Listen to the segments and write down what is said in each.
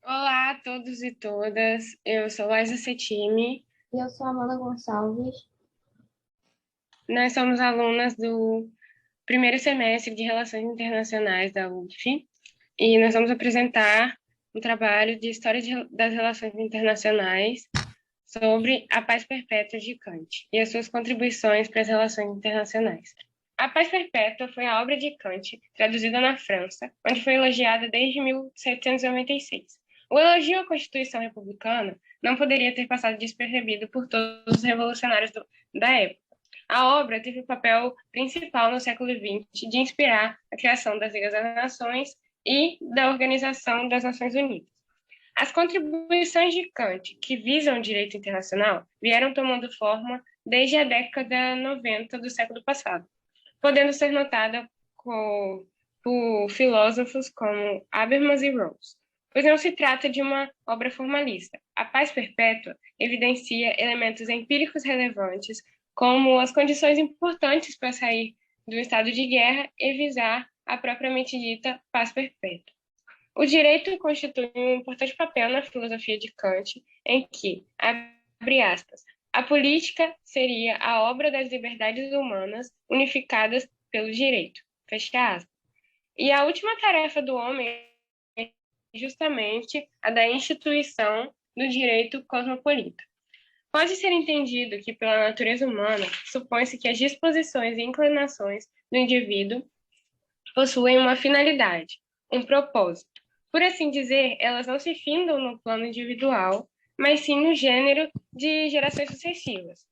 Olá a todos e todas, eu sou Laisa Cetime, E eu sou a Amanda Gonçalves. nós somos alunas do primeiro semestre de Relações Internacionais da UF e nós vamos apresentar um trabalho de História das Relações Internacionais sobre a Paz Perpétua de Kant e as suas contribuições para as relações internacionais. A Paz Perpétua foi a obra de Kant, traduzida na França, onde foi elogiada desde 1796. O elogio à Constituição Republicana não poderia ter passado despercebido por todos os revolucionários da época. A obra teve o papel principal no século XX de inspirar a criação das Ligas das Nações e da Organização das Nações Unidas. As contribuições de Kant, que visam o direito internacional, vieram tomando forma desde a década 90 do século passado, podendo ser notada por filósofos como Habermas e Rawls, pois não se trata de uma obra formalista. A paz perpétua evidencia elementos empíricos relevantes, como as condições importantes para sair do estado de guerra e visar a propriamente dita paz perpétua. O direito constitui um importante papel na filosofia de Kant, em que, abre aspas, a política seria a obra das liberdades humanas unificadas pelo direito, fecha aspas. E a última tarefa do homem é justamente a da instituição do direito cosmopolita. Pode ser entendido que, pela natureza humana, supõe-se que as disposições e inclinações do indivíduo possuem uma finalidade, um propósito. Por assim dizer, elas não se findam no plano individual, mas sim no gênero de gerações sucessivas.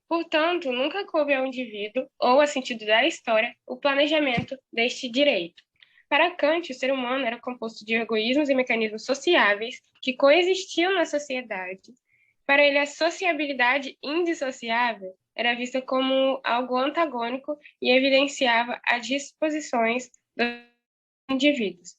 Portanto, nunca coube ao indivíduo, ou a sentido da história, o planejamento deste direito. Para Kant, o ser humano era composto de egoísmos e mecanismos sociáveis que coexistiam na sociedade. Para ele, a sociabilidade indissociável era vista como algo antagônico e evidenciava as disposições dos indivíduos.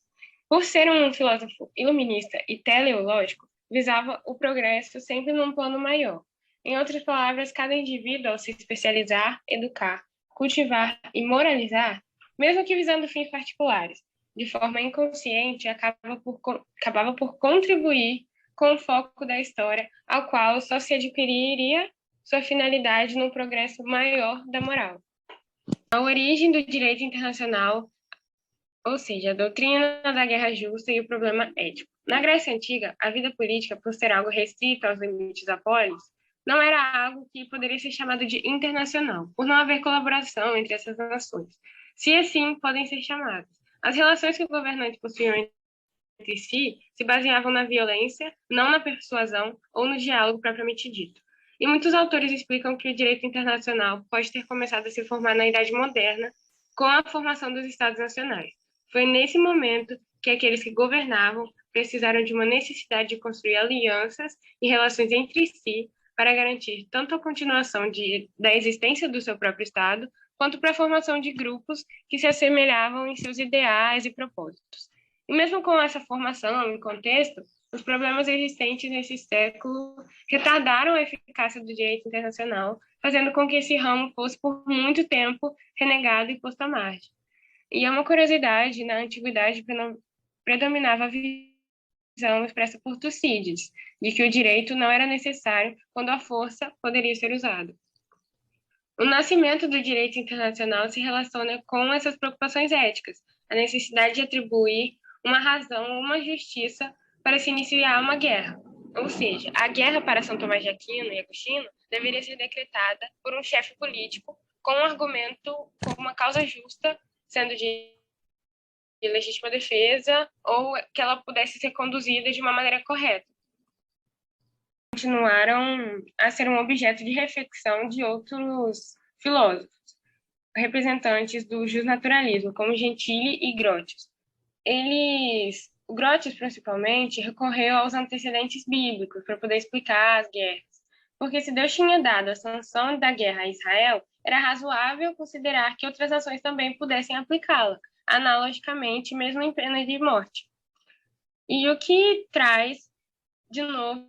Por ser um filósofo iluminista e teleológico, visava o progresso sempre num plano maior. Em outras palavras, cada indivíduo, ao se especializar, educar, cultivar e moralizar, mesmo que visando fins particulares, de forma inconsciente, acabava por contribuir com o foco da história, ao qual só se adquiriria sua finalidade num progresso maior da moral. A origem do direito internacional, ou seja, a doutrina da guerra justa e o problema ético. Na Grécia Antiga, a vida política, por ser algo restrito aos limites da polis, não era algo que poderia ser chamado de internacional, por não haver colaboração entre essas nações. Se assim, podem ser chamadas. As relações que os governantes possuíam entre si se baseavam na violência, não na persuasão ou no diálogo propriamente dito. E muitos autores explicam que o direito internacional pode ter começado a se formar na Idade Moderna, com a formação dos Estados Nacionais. Foi nesse momento que aqueles que governavam precisaram de uma necessidade de construir alianças e relações entre si para garantir tanto a continuação da existência do seu próprio Estado, quanto para a formação de grupos que se assemelhavam em seus ideais e propósitos. E mesmo com essa formação e contexto, os problemas existentes nesse século retardaram a eficácia do direito internacional, fazendo com que esse ramo fosse por muito tempo renegado e posto à margem. E é uma curiosidade, na antiguidade predominava a visão expressa por Tucídides, de que o direito não era necessário quando a força poderia ser usada. O nascimento do direito internacional se relaciona com essas preocupações éticas, a necessidade de atribuir uma razão ou uma justiça para se iniciar uma guerra. Ou seja, a guerra para São Tomás de Aquino e Agostinho deveria ser decretada por um chefe político com um argumento como uma causa justa, sendo de legítima defesa, ou que ela pudesse ser conduzida de uma maneira correta. Continuaram a ser um objeto de reflexão de outros filósofos, representantes do justnaturalismo, como Gentili e Grotius. O Grotius, principalmente, recorreu aos antecedentes bíblicos para poder explicar as guerras, porque se Deus tinha dado a sanção da guerra a Israel, era razoável considerar que outras nações também pudessem aplicá-la, analogicamente, mesmo em pena de morte. E o que traz, de novo,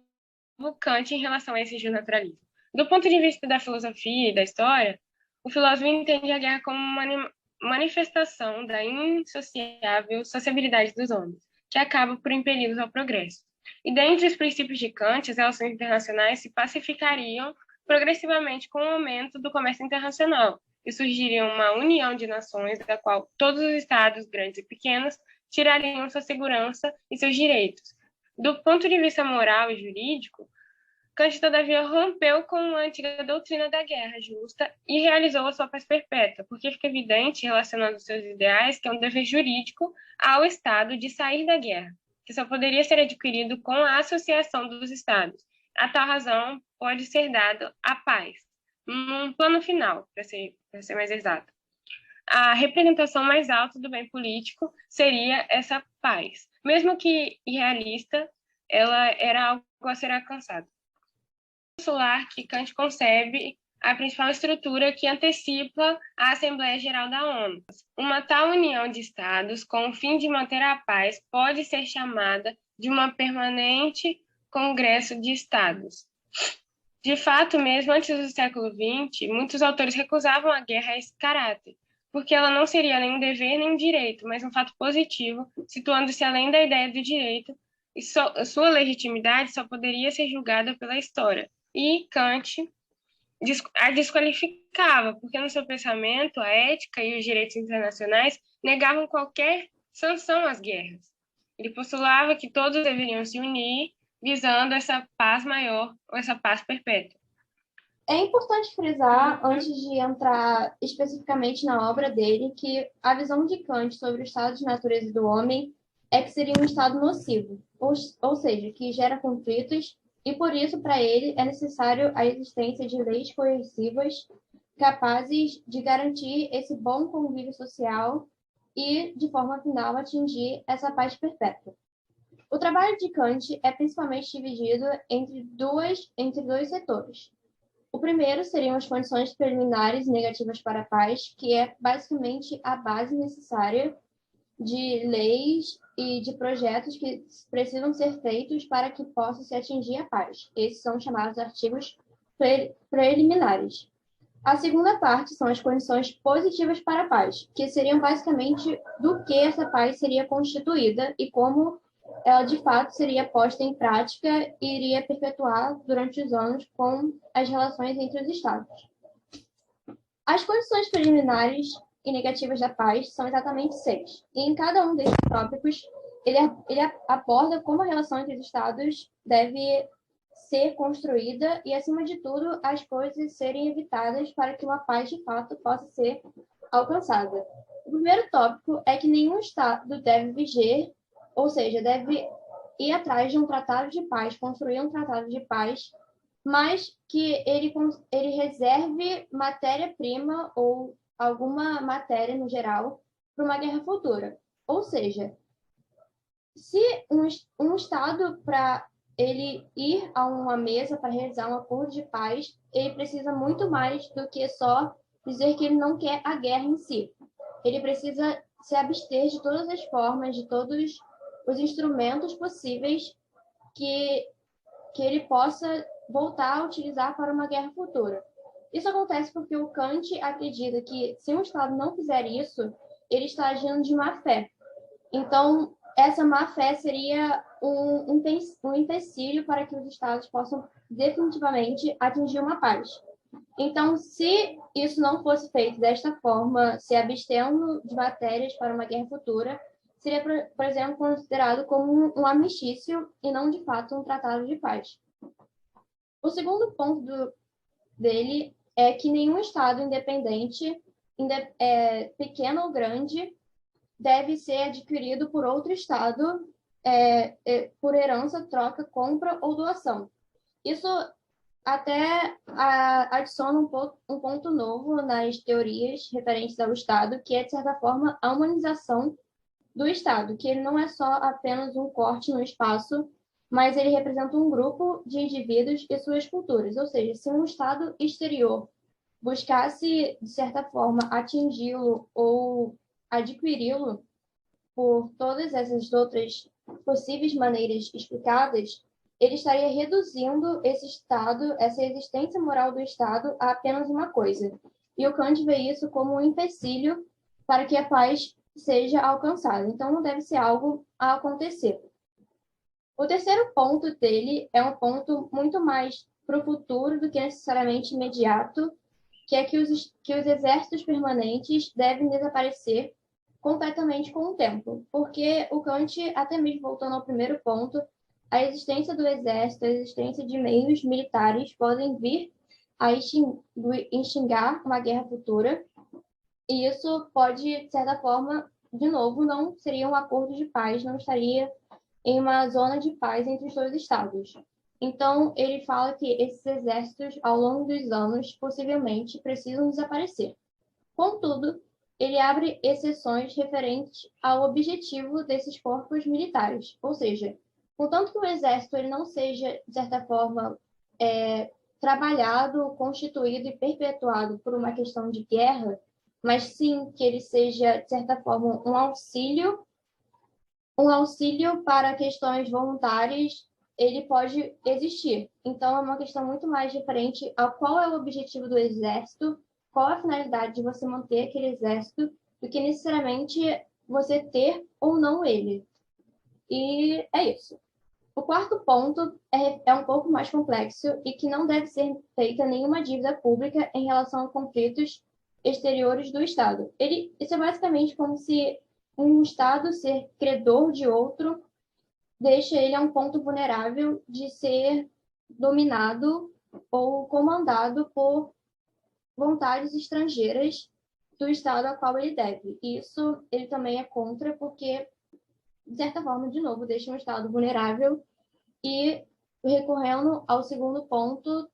Kant em relação a esse justnaturalismo? Do ponto de vista da filosofia e da história, o filósofo entende a guerra como uma manifestação da insociável sociabilidade dos homens, que acaba por impeli-los ao progresso. E dentre os princípios de Kant, as relações internacionais se pacificariam progressivamente com o aumento do comércio internacional, e surgiria uma união de nações da qual todos os estados, grandes e pequenos, tirariam sua segurança e seus direitos. Do ponto de vista moral e jurídico, Kant, todavia, rompeu com a antiga doutrina da guerra justa e realizou a sua paz perpétua, porque fica evidente, relacionando seus ideais, que é um dever jurídico ao Estado de sair da guerra, que só poderia ser adquirido com a associação dos Estados. A tal razão pode ser dado a paz, num plano final, para ser mais exato. A representação mais alta do bem político seria essa paz. Mesmo que irrealista, ela era algo a ser alcançado. Consular que Kant concebe a principal estrutura que antecipa a Assembleia Geral da ONU. Uma tal união de Estados, com o fim de manter a paz, pode ser chamada de uma permanente Congresso de Estados. De fato, mesmo antes do século XX, muitos autores recusavam a guerra a esse caráter, porque ela não seria nem um dever nem um direito, mas um fato positivo, situando-se além da ideia do direito, e sua legitimidade só poderia ser julgada pela história. E Kant a desqualificava, porque no seu pensamento, a ética e os direitos internacionais negavam qualquer sanção às guerras. Ele postulava que todos deveriam se unir visando essa paz maior, ou essa paz perpétua. É importante frisar, antes de entrar especificamente na obra dele, que a visão de Kant sobre o estado de natureza do homem é que seria um estado nocivo, ou seja, que gera conflitos, e por isso, para ele, é necessário a existência de leis coercivas capazes de garantir esse bom convívio social e, de forma final, atingir essa paz perpétua. O trabalho de Kant é principalmente dividido entre dois setores. O primeiro seriam as condições preliminares e negativas para a paz, que é basicamente a base necessária de leis e de projetos que precisam ser feitos para que possa se atingir a paz. Esses são chamados artigos preliminares. A segunda parte são as condições positivas para a paz, que seriam basicamente do que essa paz seria constituída e como ela de fato seria posta em prática e iria perpetuar durante os anos com as relações entre os Estados. As condições preliminares e negativas da paz são exatamente 6. E em cada um desses tópicos, ele aborda como a relação entre os Estados deve ser construída e, acima de tudo, as coisas serem evitadas para que uma paz, de fato, possa ser alcançada. O primeiro tópico é que nenhum Estado deve viger, ou seja, deve ir atrás de um tratado de paz, construir um tratado de paz, mas que ele reserve matéria-prima ou alguma matéria no geral para uma guerra futura. Ou seja, se um Estado, para ele ir a uma mesa para realizar um acordo de paz, ele precisa muito mais do que só dizer que ele não quer a guerra em si. Ele precisa se abster de todas as formas, de todos os instrumentos possíveis que ele possa voltar a utilizar para uma guerra futura. Isso acontece porque o Kant acredita que se um Estado não fizer isso, ele está agindo de má fé. Então, essa má fé seria um empecilho para que os Estados possam definitivamente atingir uma paz. Então, se isso não fosse feito desta forma, se abstendo de matérias para uma guerra futura, seria, por exemplo, considerado como um armistício e não, de fato, um tratado de paz. O segundo ponto dele é que nenhum Estado independente, pequeno ou grande, deve ser adquirido por outro Estado por herança, troca, compra ou doação. Isso até adiciona um ponto novo nas teorias referentes ao Estado, que é, de certa forma, a humanização do Estado, que ele não é só apenas um corte no espaço, mas ele representa um grupo de indivíduos e suas culturas. Ou seja, se um Estado exterior buscasse, de certa forma, atingi-lo ou adquiri-lo por todas essas outras possíveis maneiras explicadas, ele estaria reduzindo esse Estado, essa existência moral do Estado, a apenas uma coisa. E o Kant vê isso como um empecilho para que a paz seja alcançado. Então, não deve ser algo a acontecer. O terceiro ponto dele é um ponto muito mais para o futuro do que necessariamente imediato, que é que os exércitos permanentes devem desaparecer completamente com o tempo. Porque o Kant, até mesmo voltando ao primeiro ponto, a existência do exército, a existência de meios militares podem vir a instigar uma guerra futura, e isso pode, de certa forma, de novo, não seria um acordo de paz, não estaria em uma zona de paz entre os dois estados. Então, ele fala que esses exércitos, ao longo dos anos, possivelmente precisam desaparecer. Contudo, ele abre exceções referentes ao objetivo desses corpos militares, ou seja, contanto que o exército ele não seja, de certa forma, trabalhado, constituído e perpetuado por uma questão de guerra, mas sim que ele seja, de certa forma, um auxílio para questões voluntárias, ele pode existir. Então, é uma questão muito mais diferente ao qual é o objetivo do exército, qual é a finalidade de você manter aquele exército, do que necessariamente você ter ou não ele. E é isso. O quarto ponto é um pouco mais complexo e que não deve ser feita nenhuma dívida pública em relação a conflitos exteriores do Estado. Isso é basicamente como se um Estado ser credor de outro deixa ele a um ponto vulnerável de ser dominado ou comandado por vontades estrangeiras do Estado a qual ele deve. Isso ele também é contra, porque, de certa forma, de novo, deixa um Estado vulnerável e, recorrendo ao segundo ponto,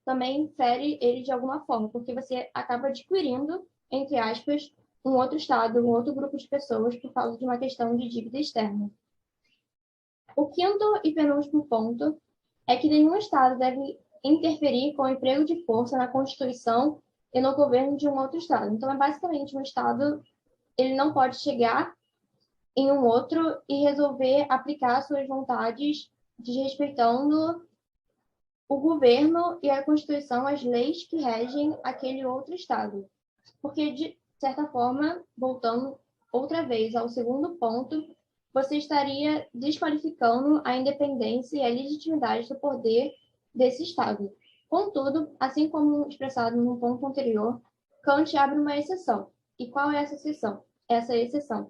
também fere ele de alguma forma, porque você acaba adquirindo, entre aspas, um outro Estado, um outro grupo de pessoas por causa de uma questão de dívida externa. O quinto e penúltimo ponto é que nenhum Estado deve interferir com o emprego de força na Constituição e no governo de um outro Estado. Então, é basicamente um Estado, ele não pode chegar em um outro e resolver aplicar suas vontades desrespeitando o governo e a Constituição, as leis que regem aquele outro Estado. Porque, de certa forma, voltando outra vez ao segundo ponto, você estaria desqualificando a independência e a legitimidade do poder desse Estado. Contudo, assim como expressado no ponto anterior, Kant abre uma exceção. E qual é essa exceção? Essa exceção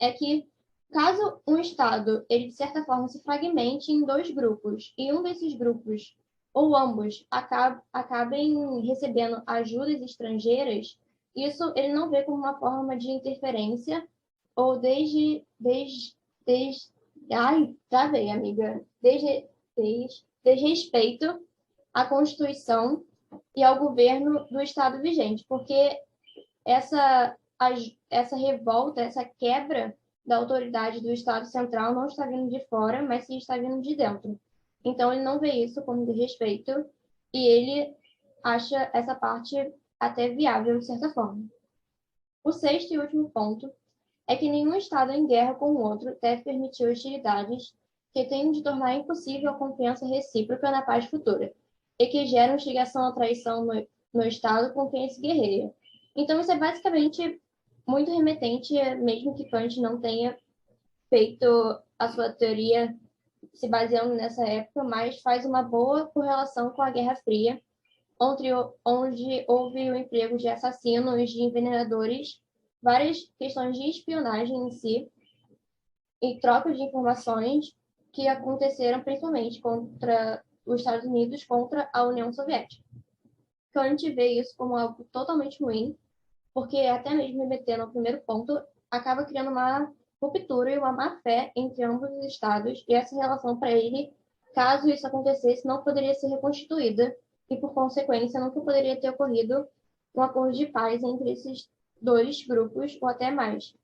é que, caso um Estado, ele de certa forma se fragmente em dois grupos, e um desses grupos, ou ambos, acabem recebendo ajudas estrangeiras, isso ele não vê como uma forma de interferência ou ai, travei, amiga, desrespeito à Constituição e ao governo do Estado vigente, porque essa, essa revolta, essa quebra da autoridade do Estado Central não está vindo de fora, mas sim está vindo de dentro. Então, ele não vê isso como desrespeito e ele acha essa parte até viável, de certa forma. O sexto e último ponto é que nenhum Estado em guerra com o outro deve permitir hostilidades que tenham de tornar impossível a confiança recíproca na paz futura e que geram instigação à traição no Estado com quem se guerreia. Então, isso é basicamente muito remetente, mesmo que Kant não tenha feito a sua teoria se baseando nessa época, mas faz uma boa correlação com a Guerra Fria, onde houve o emprego de assassinos, de envenenadores, várias questões de espionagem em si e troca de informações que aconteceram principalmente contra os Estados Unidos contra a União Soviética. Kant vê isso como algo totalmente ruim, porque até mesmo remetendo ao primeiro ponto, acaba criando uma ruptura e uma má-fé entre ambos os estados, e essa relação para ele, caso isso acontecesse, não poderia ser reconstituída, e por consequência nunca poderia ter ocorrido um acordo de paz entre esses dois grupos, ou até mais.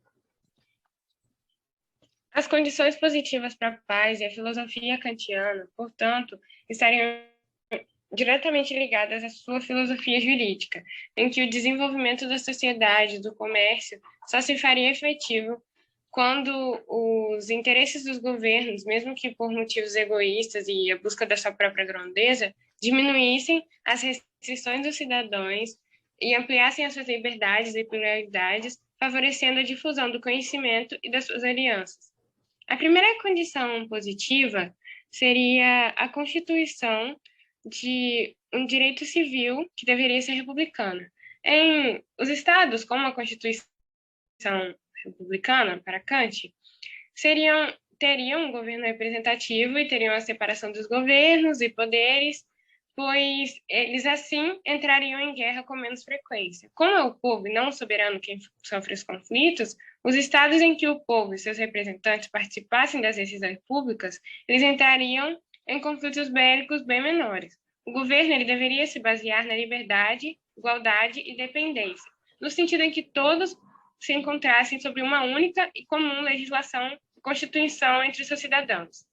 As condições positivas para a paz e a filosofia kantiana, portanto, estariam diretamente ligadas à sua filosofia jurídica, em que o desenvolvimento da sociedade, do comércio, só se faria efetivo quando os interesses dos governos, mesmo que por motivos egoístas e a busca da sua própria grandeza, diminuíssem as restrições dos cidadãos e ampliassem as suas liberdades e pluralidades, favorecendo a difusão do conhecimento e das suas alianças. A primeira condição positiva seria a constituição de um direito civil que deveria ser republicano. Em os estados, como a Constituição republicana, para Kant, teriam um governo representativo e teriam a separação dos governos e poderes, pois eles assim entrariam em guerra com menos frequência. Como é o povo e não o soberano quem sofre os conflitos, os estados em que o povo e seus representantes participassem das decisões públicas, eles entrariam em conflitos bélicos bem menores. O governo ele deveria se basear na liberdade, igualdade e dependência, no sentido em que todos se encontrassem sobre uma única e comum legislação e constituição entre os seus cidadãos.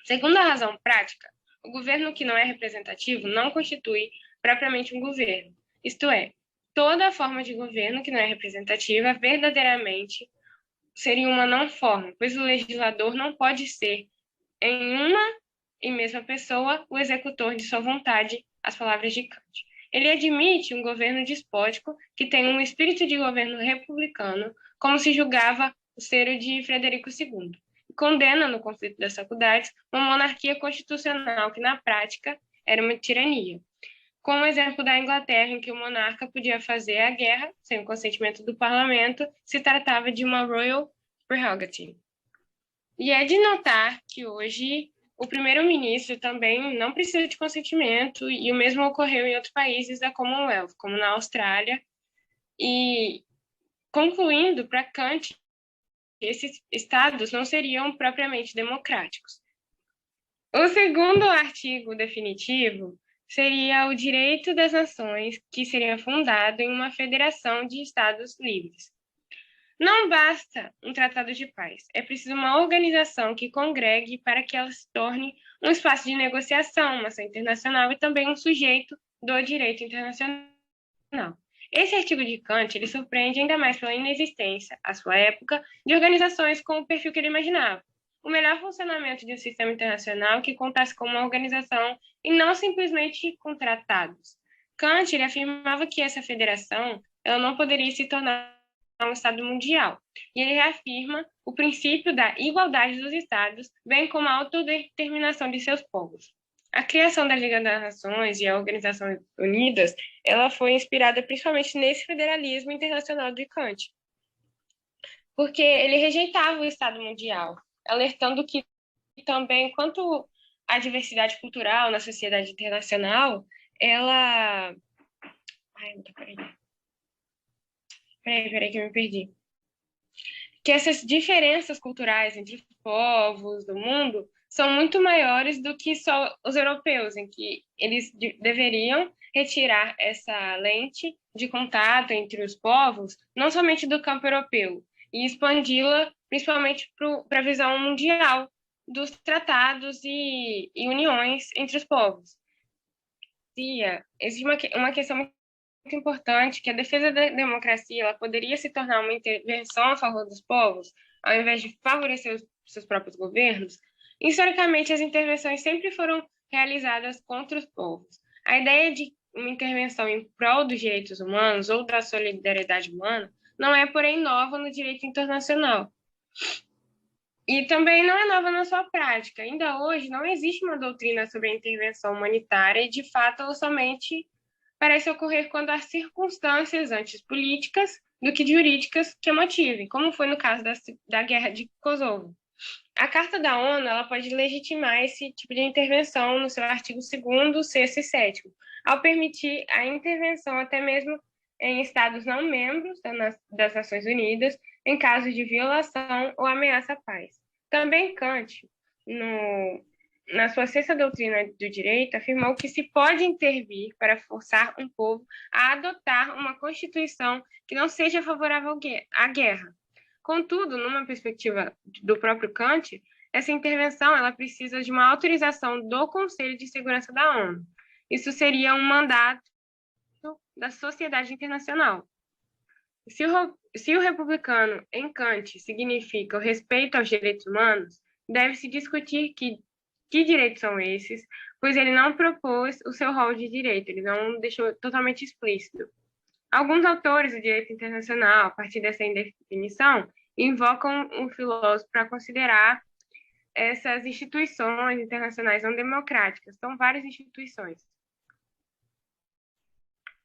Segundo a razão prática, o governo que não é representativo não constitui propriamente um governo. Isto é, toda forma de governo que não é representativa verdadeiramente seria uma não-forma, pois o legislador não pode ser, em uma e mesma pessoa, o executor de sua vontade, as palavras de Kant. Ele admite um governo despótico que tem um espírito de governo republicano, como se julgava o ser o de Frederico II. Condena, no conflito das faculdades, uma monarquia constitucional que, na prática, era uma tirania. Com o exemplo da Inglaterra, em que o monarca podia fazer a guerra, sem o consentimento do parlamento, se tratava de uma royal prerogative. E é de notar que hoje o primeiro-ministro também não precisa de consentimento, e o mesmo ocorreu em outros países da Commonwealth, como na Austrália. E, concluindo, para Kant, esses estados não seriam propriamente democráticos. O segundo artigo definitivo seria o direito das nações, que seria fundado em uma federação de estados livres. Não basta um tratado de paz, é preciso uma organização que congregue para que ela se torne um espaço de negociação, uma ação internacional e também um sujeito do direito internacional. Esse artigo de Kant ele surpreende ainda mais pela inexistência, à sua época, de organizações com o perfil que ele imaginava. O melhor funcionamento de um sistema internacional que contasse com uma organização e não simplesmente com tratados. Kant ele afirmava que essa federação ela não poderia se tornar um Estado mundial, e ele reafirma o princípio da igualdade dos Estados, bem como a autodeterminação de seus povos. A criação da Liga das Nações e a Organização Unidas, ela foi inspirada principalmente nesse federalismo internacional de Kant, porque ele rejeitava o Estado mundial, alertando que também, quanto à diversidade cultural na sociedade internacional, ela... Peraí que eu me perdi. Que essas diferenças culturais entre os povos do mundo são muito maiores do que só os europeus, em que eles deveriam retirar essa lente de contato entre os povos, não somente do campo europeu, e expandi-la principalmente para a visão mundial dos tratados e uniões entre os povos. Existe uma questão muito importante, que a defesa da democracia ela poderia se tornar uma intervenção a favor dos povos, ao invés de favorecer os seus próprios governos. Historicamente, as intervenções sempre foram realizadas contra os povos. A ideia de uma intervenção em prol dos direitos humanos ou da solidariedade humana não é, porém, nova no direito internacional. E também não é nova na sua prática. Ainda hoje, não existe uma doutrina sobre a intervenção humanitária e, de fato, ela somente parece ocorrer quando há circunstâncias antes políticas do que jurídicas que a motivem, como foi no caso da Guerra de Kosovo. A Carta da ONU ela pode legitimar esse tipo de intervenção no seu artigo 2º, 6º e 7º, ao permitir a intervenção até mesmo em estados não membros das Nações Unidas, em caso de violação ou ameaça à paz. Também Kant, na sua sexta doutrina do direito, afirmou que se pode intervir para forçar um povo a adotar uma constituição que não seja favorável à guerra. Contudo, numa perspectiva do próprio Kant, essa intervenção ela precisa de uma autorização do Conselho de Segurança da ONU. Isso seria um mandato da sociedade internacional. Se o republicano em Kant significa o respeito aos direitos humanos, deve-se discutir que direitos são esses, pois ele não propôs o seu rol de direito, ele não deixou totalmente explícito. Alguns autores do direito internacional, a partir dessa indefinição, invocam um filósofo para considerar essas instituições internacionais não democráticas. São várias instituições,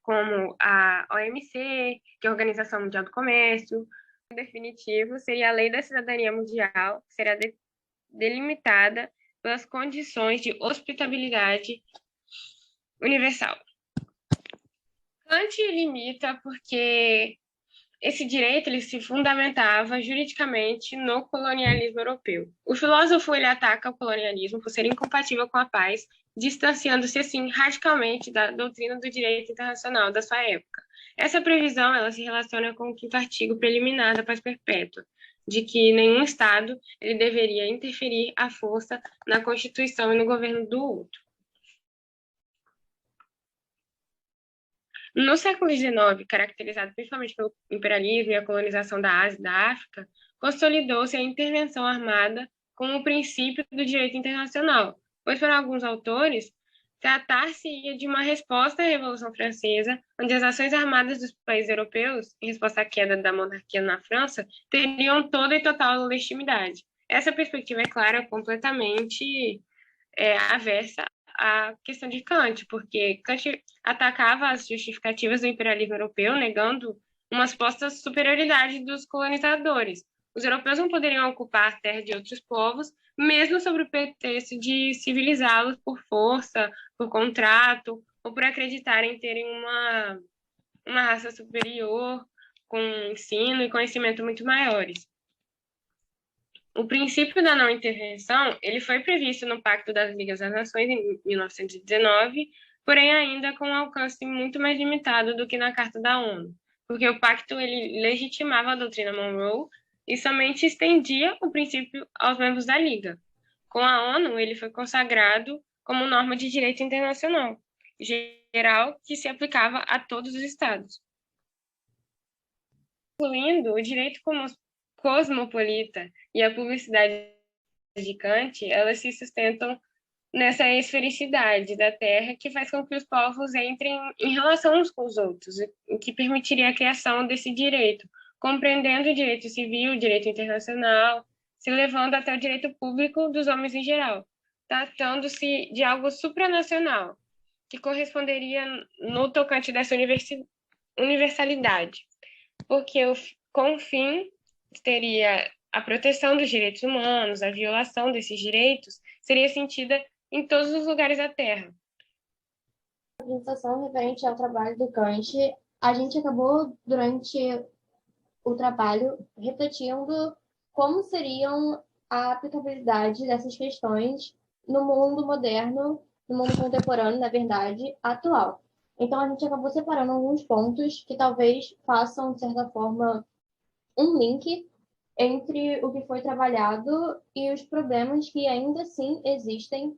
como a OMC, que é a Organização Mundial do Comércio. O definitivo seria a Lei da Cidadania Mundial, que será delimitada pelas condições de hospitabilidade universal. Kant limita porque esse direito ele se fundamentava juridicamente no colonialismo europeu. O filósofo ele ataca o colonialismo por ser incompatível com a paz, distanciando-se assim radicalmente da doutrina do direito internacional da sua época. Essa previsão ela se relaciona com o quinto artigo preliminar da paz perpétua, de que nenhum Estado ele deveria interferir à força na Constituição e no governo do outro. No século XIX, caracterizado principalmente pelo imperialismo e a colonização da Ásia e da África, consolidou-se a intervenção armada como o princípio do direito internacional, pois, para alguns autores, tratar-se-ia de uma resposta à Revolução Francesa, onde as ações armadas dos países europeus, em resposta à queda da monarquia na França, teriam toda e total legitimidade. Essa perspectiva, é claro, completamente aversa à questão de Kant, porque Kant atacava as justificativas do imperialismo europeu, negando uma suposta superioridade dos colonizadores. Os europeus não poderiam ocupar a terra de outros povos, mesmo sob o pretexto de civilizá-los por força, por contrato, ou por acreditarem terem uma raça superior, com ensino e conhecimento muito maiores. O princípio da não intervenção ele foi previsto no Pacto das Ligas das Nações em 1919, porém ainda com um alcance muito mais limitado do que na Carta da ONU, porque o pacto ele legitimava a doutrina Monroe e somente estendia o princípio aos membros da Liga. Com a ONU, ele foi consagrado como norma de direito internacional geral que se aplicava a todos os estados. Incluindo o direito cosmopolita e a publicidade de Kant, elas se sustentam nessa esfericidade da Terra que faz com que os povos entrem em relação uns com os outros, o que permitiria a criação desse direito, compreendendo o direito civil, o direito internacional, se levando até o direito público dos homens em geral, tratando-se de algo supranacional, que corresponderia no tocante dessa universalidade, porque com o fim teria a proteção dos direitos humanos, a violação desses direitos seria sentida em todos os lugares da Terra. A apresentação referente ao trabalho do Kant, a gente acabou, durante o trabalho, refletindo como seriam a aplicabilidade dessas questões no mundo moderno, no mundo contemporâneo, na verdade, atual. Então, a gente acabou separando alguns pontos que talvez façam, de certa forma, um link entre o que foi trabalhado e os problemas que ainda assim existem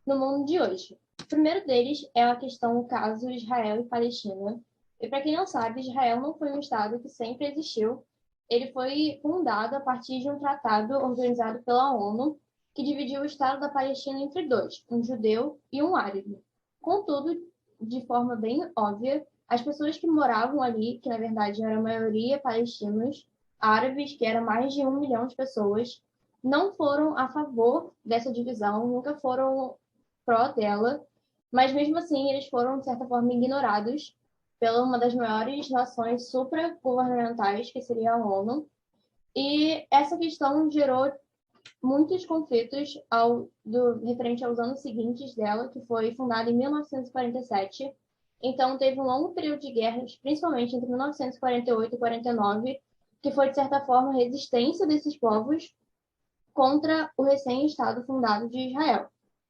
no mundo de hoje. O primeiro deles é a questão do caso Israel e Palestina. E para quem não sabe, Israel não foi um estado que sempre existiu. Ele foi fundado a partir de um tratado organizado pela ONU que dividiu o estado da Palestina entre dois, um judeu e um árabe. Contudo, de forma bem óbvia, as pessoas que moravam ali, que na verdade eram a maioria palestinos, árabes, que eram mais de 1 milhão de pessoas, não foram a favor dessa divisão, nunca foram pró dela, mas mesmo assim eles foram, de certa forma, ignorados pela uma das maiores nações supragovernamentais, que seria a ONU, e essa questão gerou muitos conflitos referente aos anos seguintes dela, que foi fundada em 1947. Então, teve um longo período de guerras, principalmente entre 1948 e 49, que foi, de certa forma, a resistência desses povos contra o recém-estado fundado de Israel.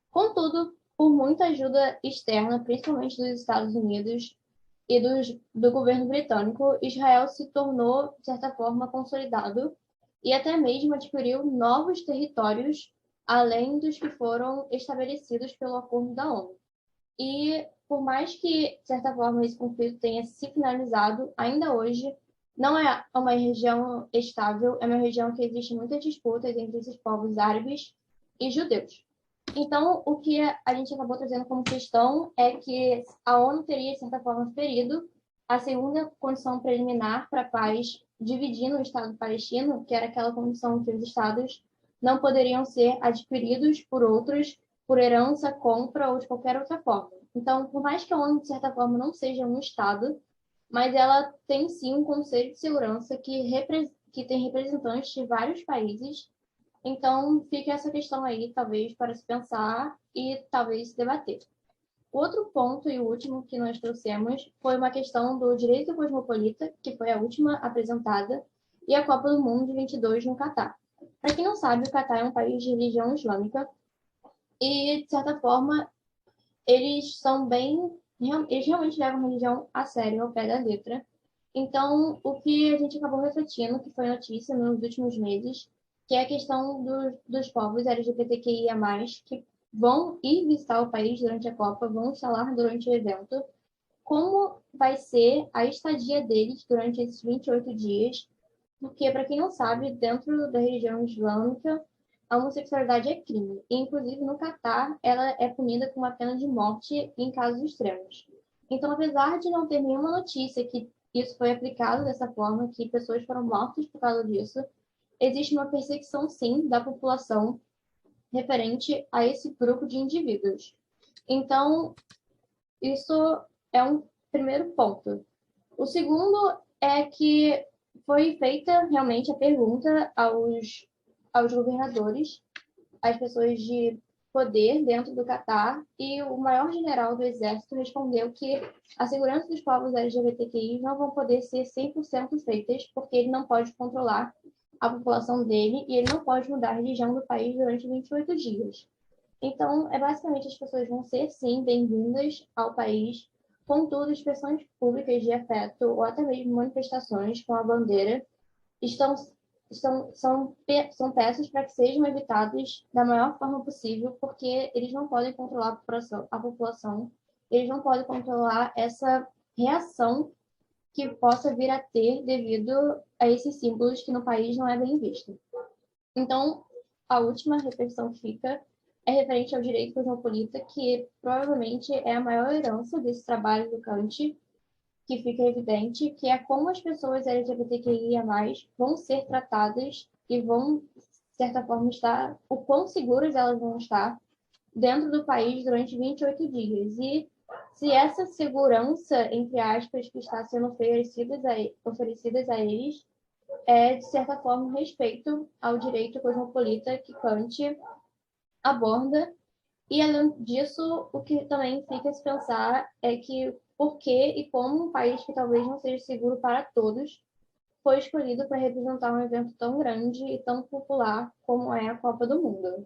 Contudo, por muita ajuda externa, principalmente dos Estados Unidos e do governo britânico, Israel se tornou, de certa forma, consolidado e até mesmo adquiriu novos territórios, além dos que foram estabelecidos pelo Acordo da ONU. E, por mais que, de certa forma, esse conflito tenha se finalizado, ainda hoje não é uma região estável, é uma região que existe muitas disputas entre esses povos árabes e judeus. Então, o que a gente acabou trazendo como questão é que a ONU teria, de certa forma, ferido a segunda condição preliminar para a paz, dividindo o Estado palestino, que era aquela condição que os estados não poderiam ser adquiridos por outros por herança, compra ou de qualquer outra forma. Então, por mais que a ONU, de certa forma, não seja um Estado, mas ela tem sim um Conselho de Segurança que tem representantes de vários países. Então, fica essa questão aí, talvez, para se pensar e talvez se debater. O outro ponto e o último que nós trouxemos foi uma questão do direito cosmopolita, que foi a última apresentada, e a Copa do Mundo de 22 no Catar. Para quem não sabe, o Catar é um país de religião islâmica e, de certa forma, eles são bem. Eles realmente levam a religião a sério, ao pé da letra. Então, o que a gente acabou refletindo, que foi notícia nos últimos meses, que é a questão dos povos LGBTQIA+, que vão ir visitar o país durante a Copa, vão estar lá durante o evento, como vai ser a estadia deles durante esses 28 dias, porque, para quem não sabe, dentro da religião islâmica, a homossexualidade é crime. E, inclusive, no Catar, ela é punida com uma pena de morte em casos extremos. Então, apesar de não ter nenhuma notícia que isso foi aplicado dessa forma, que pessoas foram mortas por causa disso, existe uma perseguição, sim, da população referente a esse grupo de indivíduos. Então, isso é um primeiro ponto. O segundo é que foi feita realmente a pergunta aos governadores, às pessoas de poder dentro do Catar, e o maior general do exército respondeu que a segurança dos povos LGBTQI não vão poder ser 100% feitas, porque ele não pode controlar a população dele e ele não pode mudar a religião do país durante 28 dias. Então, basicamente, as pessoas vão ser, sim, bem-vindas ao país, contudo, expressões públicas de afeto ou até mesmo manifestações com a bandeira estão, são peças para que sejam evitadas da maior forma possível, porque eles não podem controlar a população, eles não podem controlar essa reação que possa vir a ter devido a esses símbolos que no país não é bem visto. Então, a última reflexão que fica é referente ao direito cosmopolita, que provavelmente é a maior herança desse trabalho do Kant, que fica evidente, que é como as pessoas LGBTQIA+, vão ser tratadas e vão, de certa forma, estar, o quão seguras elas vão estar dentro do país durante 28 dias. E se essa segurança, entre aspas, que está sendo oferecidas a eles, é, de certa forma, um respeito ao direito cosmopolita que Kant aborda. E, além disso, o que também fica a se pensar é que por que e como um país que talvez não seja seguro para todos foi escolhido para representar um evento tão grande e tão popular como é a Copa do Mundo.